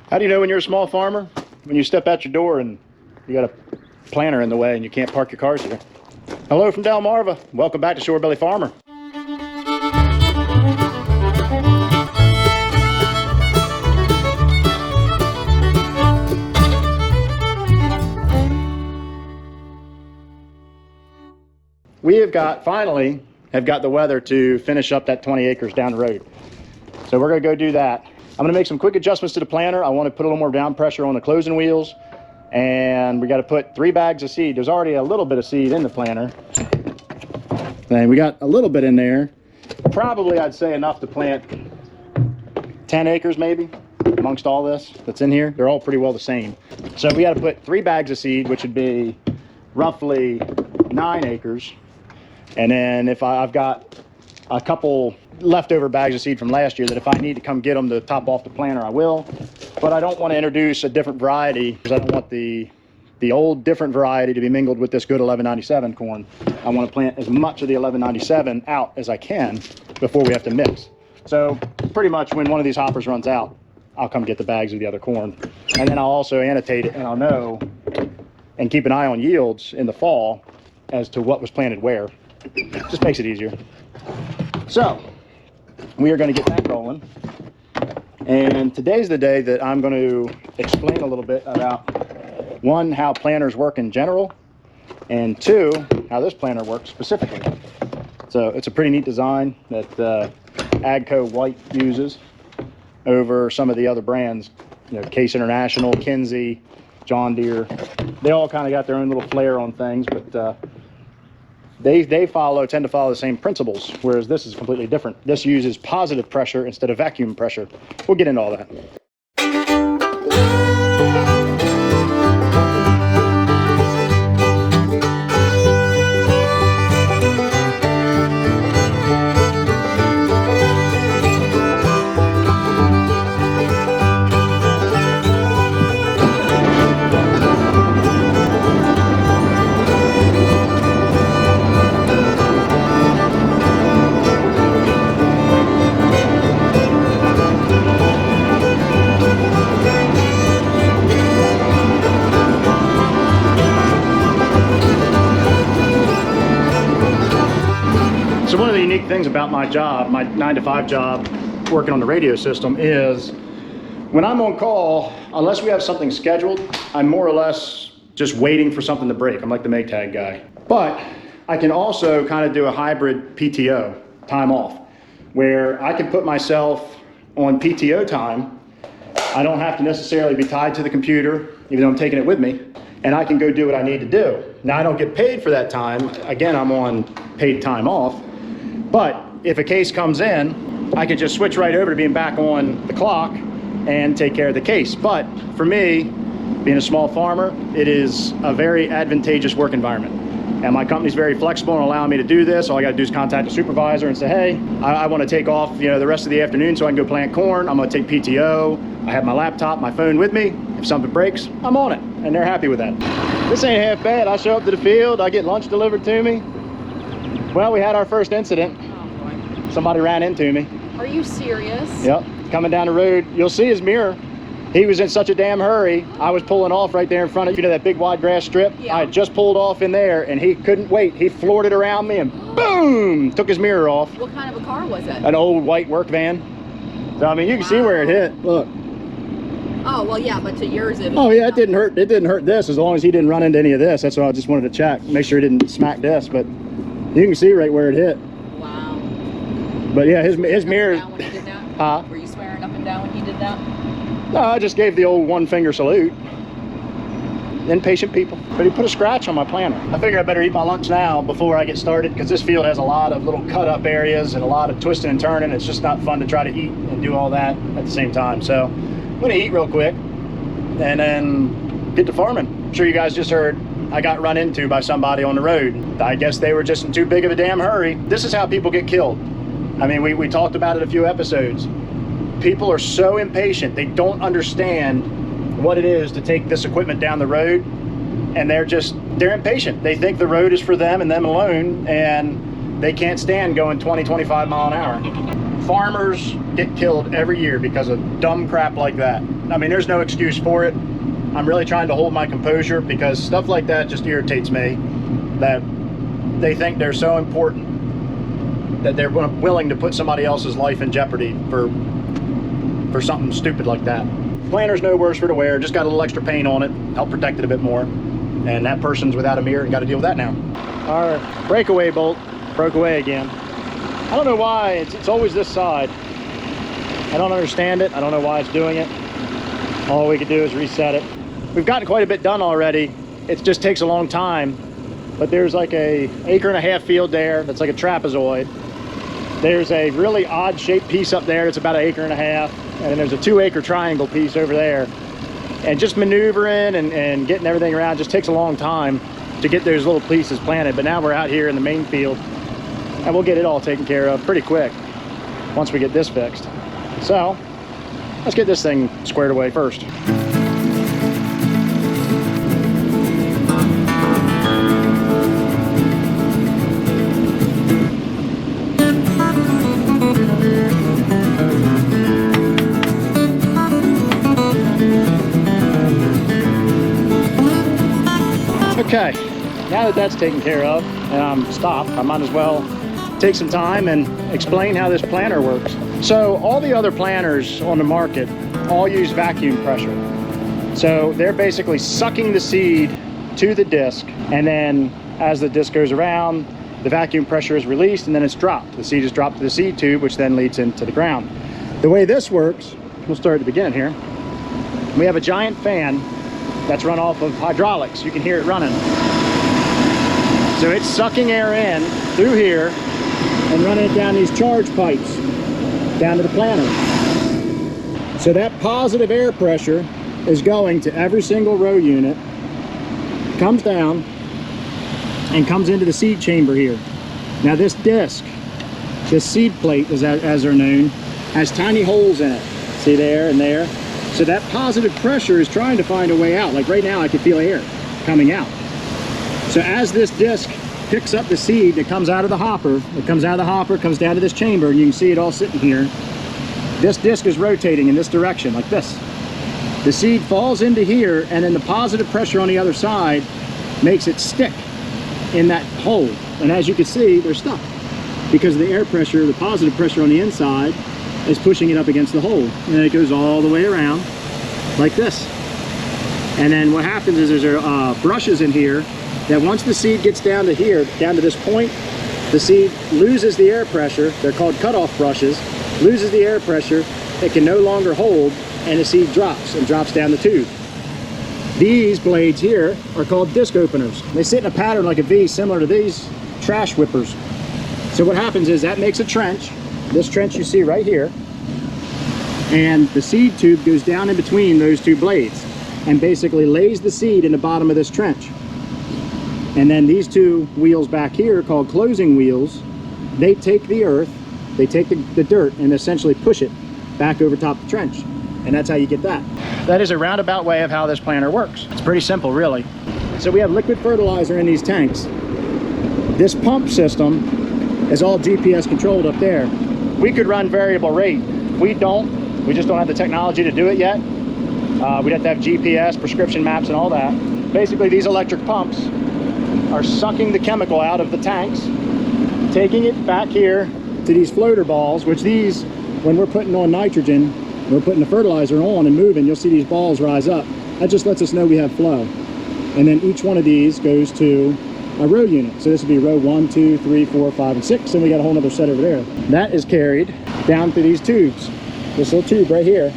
How do you know when you're a small farmer? When you step out your door and you got a planter in the way and you can't park your cars here. Hello from Delmarva. Welcome back to Shorebilly Farmer. We finally have got the weather to finish up that 20 acres down the road. So we're gonna go do that. I'm gonna make some quick adjustments to the planter. I wanna put a little more down pressure on the closing wheels. And we gotta put 3 bags of seed. There's already a little bit of seed in the planter. And we got a little bit in there. Probably, I'd say, enough to plant 10 acres maybe, amongst all this that's in here. They're all pretty well the same. So we gotta put 3 bags of seed, which would be roughly 9 acres. And then if I've got a couple leftover bags of seed from last year that if I need to come get them to top off the planter, I will. But I don't want to introduce a different variety because I don't want the old different variety to be mingled with this good 1197 corn. I want to plant as much of the 1197 out as I can before we have to mix. So pretty much when one of these hoppers runs out, I'll come get the bags of the other corn. And then I'll also annotate it and I'll know and keep an eye on yields in the fall as to what was planted where. Just makes it easier. So we are going to get that rolling. And today's the day that I'm going to explain a little bit about, 1, how planters work in general, and 2, how this planter works specifically. So it's a pretty neat design that Agco White uses over some of the other brands, you know, Case International, Kinsey, John Deere. They all kind of got their own little flair on things, but they tend to follow the same principles, whereas this is completely different. This uses positive pressure instead of vacuum pressure. We'll get into all that. So one of the unique things about my job, my 9-to-5 job, working on the radio system, is when I'm on call, unless we have something scheduled, I'm more or less just waiting for something to break. I'm like the Maytag guy. But I can also kind of do a hybrid PTO, time off, where I can put myself on PTO time. I don't have to necessarily be tied to the computer, even though I'm taking it with me, and I can go do what I need to do. Now, I don't get paid for that time. Again, I'm on paid time off. But if a case comes in, I can just switch right over to being back on the clock and take care of the case. But for me, being a small farmer, it is a very advantageous work environment. And my company's very flexible and allowing me to do this. All I gotta do is contact the supervisor and say, hey, I wanna take off, you know, the rest of the afternoon so I can go plant corn. I'm gonna take PTO. I have my laptop, my phone with me. If something breaks, I'm on it. And they're happy with that. This ain't half bad. I show up to the field, I get lunch delivered to me. Well, we had our first incident. Oh, boy. Somebody ran into me. Are you serious? Yep, coming down the road. You'll see his mirror. He was in such a damn hurry. I was pulling off right there in front of, you know, that big wide grass strip? Yeah. I had just pulled off in there and he couldn't wait. He floored it around me and boom, took his mirror off. What kind of a car was it? An old white work van. So, I mean, you can see where it hit. Look. Oh, well, yeah, but to yours it was. Oh, yeah, it didn't hurt. It didn't hurt this as long as he didn't run into any of this. That's why I just wanted to check, make sure he didn't smack this. But you can see right where it hit. Wow. But yeah, his mirror. When he did that? Huh? Were you swearing up and down when he did that? No, I just gave the old 1-finger salute. Impatient people. But he put a scratch on my planter. I figure I better eat my lunch now before I get started because this field has a lot of little cut up areas and a lot of twisting and turning. It's just not fun to try to eat and do all that at the same time. So I'm gonna eat real quick and then get to farming. I'm sure you guys just heard I got run into by somebody on the road. I guess they were just in too big of a damn hurry. This is how people get killed. I mean, we talked about it a few episodes. People are so impatient. They don't understand what it is to take this equipment down the road, and they're impatient. They think the road is for them and them alone, and they can't stand going 20, 25 mile an hour. Farmers get killed every year because of dumb crap like that. I mean, there's no excuse for it. I'm really trying to hold my composure because stuff like that just irritates me, that they think they're so important that they're willing to put somebody else's life in jeopardy for something stupid like that. Planter's no worse for the wear, just got a little extra paint on it, help protect it a bit more. And that person's without a mirror and got to deal with that now. Our breakaway bolt broke away again. I don't know why, it's always this side. I don't understand it, I don't know why it's doing it. All we could do is reset it. We've gotten quite a bit done already. It just takes a long time. But there's like a 1.5 acre field there that's like a trapezoid. There's a really odd shaped piece up there that's about 1.5 acres. And then there's a 2 acre triangle piece over there. And just maneuvering and getting everything around just takes a long time to get those little pieces planted. But now we're out here in the main field and we'll get it all taken care of pretty quick once we get this fixed. So let's get this thing squared away first. Okay, now that that's taken care of and I'm stopped, I might as well take some time and explain how this planter works. So all the other planters on the market all use vacuum pressure. So they're basically sucking the seed to the disc, and then as the disc goes around, the vacuum pressure is released and then it's dropped. The seed is dropped to the seed tube, which then leads into the ground. The way this works, we'll start at the beginning here. We have a giant fan that's run off of hydraulics. You can hear it running. So it's sucking air in through here and running it down these charge pipes down to the planter. So that positive air pressure is going to every single row unit, comes down and comes into the seed chamber here. Now this disc, this seed plate as they're known, has tiny holes in it. See there and there? So that positive pressure is trying to find a way out. Like right now I can feel air coming out. So as this disc picks up the seed that comes out of the hopper, comes down to this chamber, and you can see it all sitting here. This disc is rotating in this direction like this. The seed falls into here, and then the positive pressure on the other side makes it stick in that hole. And as you can see, they're stuck because of the air pressure, the positive pressure on the inside is pushing it up against the hole, and then it goes all the way around like this. And then what happens is there's brushes in here that once the seed gets down to here, down to this point, the seed loses the air pressure. They're called cutoff brushes. Loses the air pressure, it can no longer hold, and the seed drops and drops down the tube. These blades here are called disc openers. They sit in a pattern like a V, similar to these trash whippers. So what happens is that makes a trench. This trench you see right here, and the seed tube goes down in between those two blades and basically lays the seed in the bottom of this trench. And then these two wheels back here, called closing wheels, they take the earth, they take the dirt and essentially push it back over top the trench. And that's how you get that. That is a roundabout way of how this planter works. It's pretty simple, really. So we have liquid fertilizer in these tanks. This pump system is all GPS controlled up there. We could run variable rate. We don't. We just don't have the technology to do it yet. We'd have to have GPS, prescription maps, and all that. Basically, these electric pumps are sucking the chemical out of the tanks, taking it back here to these floater balls, which these, when we're putting on nitrogen, we're putting the fertilizer on and moving, you'll see these balls rise up. That just lets us know we have flow. And then each one of these goes to a row unit. So this would be row 1, 2, 3, 4, 5, and 6, and we got a whole other set over there. That is carried down through these tubes. This little tube right here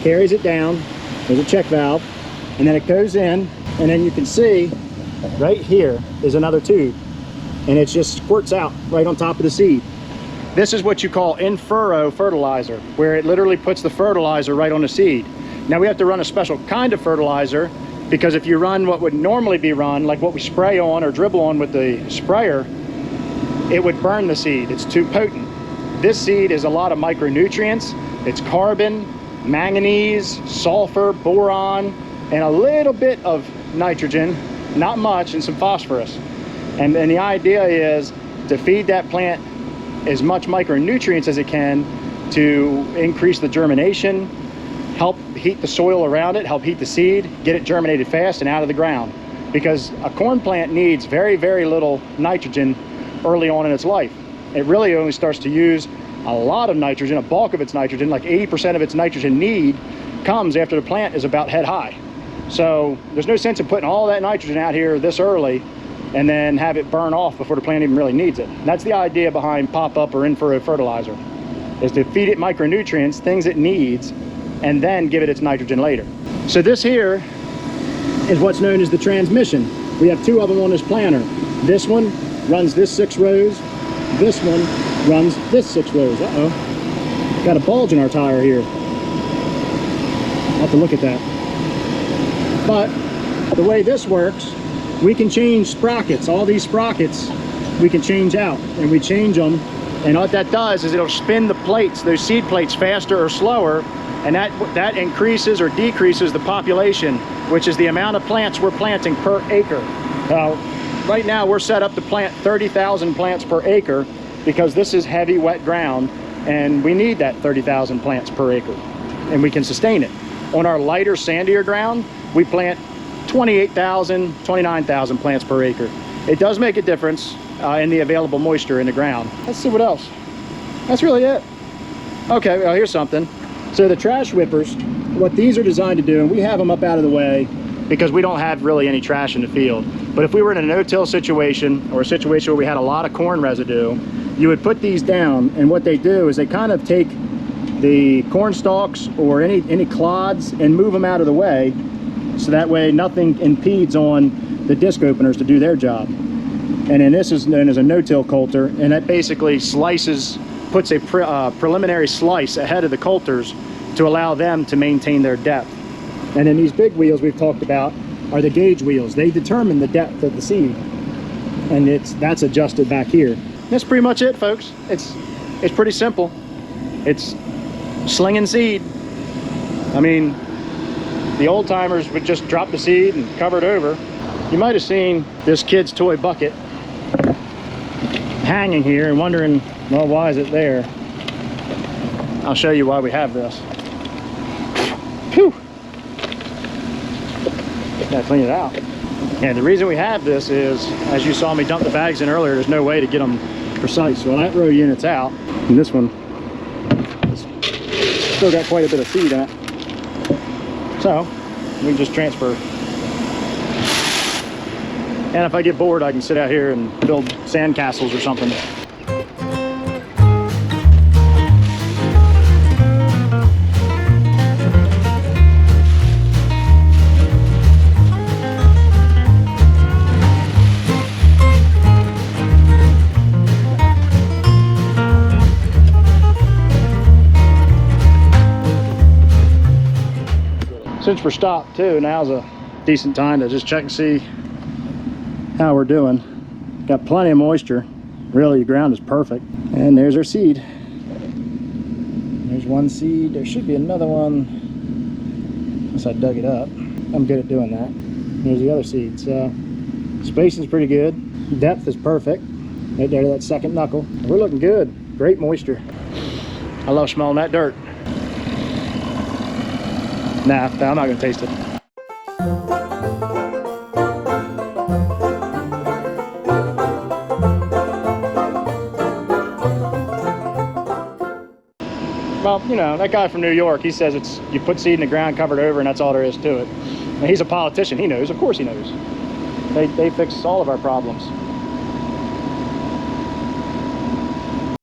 carries it down. There's a check valve, and then it goes in, and then you can see right here is another tube, and it just squirts out right on top of the seed. This is what you call in furrow fertilizer, where it literally puts the fertilizer right on the seed. Now we have to run a special kind of fertilizer, because if you run what would normally be run, like what we spray on or dribble on with the sprayer, it would burn the seed. It's too potent. This seed is a lot of micronutrients. It's carbon, manganese, sulfur, boron, and a little bit of nitrogen, not much, and some phosphorus. And the idea is to feed that plant as much micronutrients as it can to increase the germination, help heat the soil around it, help heat the seed, get it germinated fast and out of the ground. Because a corn plant needs very, very little nitrogen early on in its life. It really only starts to use a lot of nitrogen, a bulk of its nitrogen, like 80% of its nitrogen need comes after the plant is about head high. So there's no sense in putting all that nitrogen out here this early and then have it burn off before the plant even really needs it. And that's the idea behind pop-up or in-furrow fertilizer, is to feed it micronutrients, things it needs, and then give it its nitrogen later. So this here is what's known as the transmission. We have two of them on this planter. This one runs this 6 rows. This one runs this 6 rows. Uh-oh. Got a bulge in our tire here. I'll have to look at that. But the way this works, we can change sprockets. All these sprockets we can change out, and we change them, and what that does is it'll spin the plates, those seed plates, faster or slower, and that increases or decreases the population, which is the amount of plants we're planting per acre. Right now we're set up to plant 30,000 plants per acre because this is heavy, wet ground, and we need that 30,000 plants per acre, and we can sustain it. On our lighter, sandier ground, we plant 28,000, 29,000 plants per acre. It does make a difference in the available moisture in the ground. Let's see what else. That's really it. Okay, well, here's something. So the trash whippers, what these are designed to do, and we have them up out of the way because we don't have really any trash in the field. But if we were in a no-till situation or a situation where we had a lot of corn residue, you would put these down, and what they do is they kind of take the corn stalks or any clods and move them out of the way, so that way nothing impedes on the disc openers to do their job. And then this is known as a no-till coulter, and that basically puts a preliminary slice ahead of the coulters to allow them to maintain their depth. And then these big wheels we've talked about are the gauge wheels. They determine the depth of the seed, and that's adjusted back here. That's pretty much it, folks. It's pretty simple. It's slinging seed. I mean, the old timers would just drop the seed and cover it over. You might have seen this kid's toy bucket hanging here and wondering, well, why is it there? I'll show you why we have this. Phew. Gotta clean it out. And the reason we have this is, as you saw me dump the bags in earlier, there's no way to get them precise. Well, that row unit's out, and this one still got quite a bit of seed in it. So we can just transfer. And if I get bored, I can sit out here and build sand castles or something. Since we're stopped too, now's a decent time to just check and see how we're doing. Got plenty of moisture. Really, the ground is perfect. And there's our seed. There's one seed. There should be another one, unless I dug it up. I'm good at doing that. There's the other seed. So spacing's pretty good. Depth is perfect. Right there to that second knuckle. We're looking good. Great moisture. I love smelling that dirt. Nah, I'm not gonna taste it. Well, you know, that guy from New York, he says you put seed in the ground, cover it over, and that's all there is to it. And he's a politician, he knows, of course he knows. They fix all of our problems.